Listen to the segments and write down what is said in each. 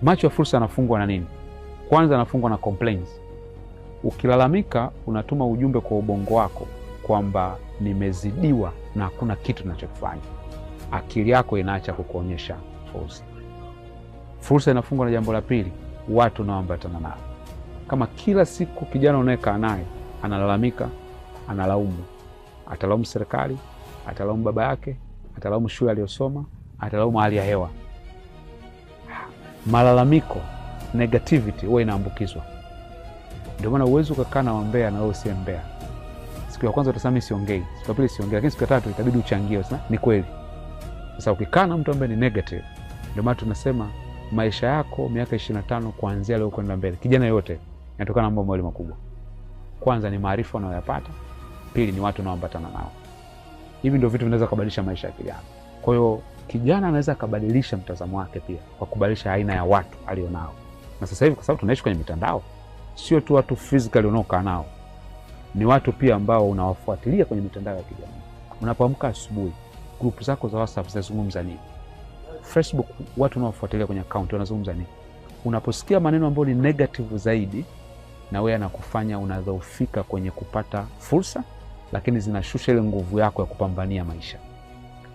Macho ya fursa yanafungwa na nini? Kwanza yanafungwa na complaints. Ukilalamika unatuma ujumbe kwa ubongo wako kwamba nimezidiwa na hakuna kitu ninachokifanya. Akili yako inaacha kukuonyesha fursa. Fursa inafungwa na jambo la pili, watu unaoambatana nao. Kama kila siku kijana unayekaa naye analalamika, analaumu, atalaumu serikali, atalaumu baba yake, atalaumu shule aliyosoma, atalaumu hali ya hewa. Malalamiko, negativity huwa inaambukizwa. Ndio maana uwezo ukakaa na wambea na wewe usiye mbea. Siku ya kwanza utasema mimi siongei, siku ya pili siongei, lakini siku ya tatu itabidi uchangie, usema ni kweli. Sasa ukikaa na mtu ambaye ni negative, ndio maana tunasema maisha yako miaka 25 kuanzia leo kwenda mbele, kijana yote, yanatokana na mambo mawili makubwa. Kwanza ni maarifa unayoyapata, pili ni watu unaoambatana nao. Hivi ndio vitu vinaweza kubadilisha maisha ya kijana. Kwa hiyo kijana anaweza kubadilisha mtazamo wake pia kwa kubadilisha aina ya watu alionao. Na sasa hivi kwa sababu tunaishi kwenye mitandao, sio tu watu physically unaokaa nao, ni watu pia ambao unawafuatilia kwenye mitandao ya kijamii. Unapoamka asubuhi, group zako za WhatsApp zinazungumza nini? Facebook, watu unaofuatilia kwenye account wanazungumza nini? Unaposikia maneno ambayo ni negative zaidi, na wewe anakufanya unadhoofika kwenye kupata fursa, lakini zinashusha ile nguvu yako ya kupambania maisha.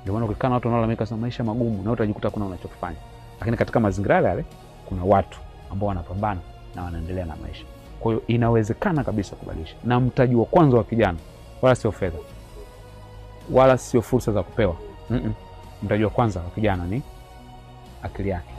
Ndio maana ukikaa na watu wanaolalamika sana maisha magumu, na utajikuta kuna unachokifanya. Lakini katika mazingira yale kuna watu ambao wanapambana na wanaendelea na maisha. Kwa hiyo inawezekana kabisa kubadilisha. Na mtaji wa kwanza wa kijana wala sio fedha, wala sio fursa za kupewa. Mtaji wa kwanza wa kijana ni akili yake.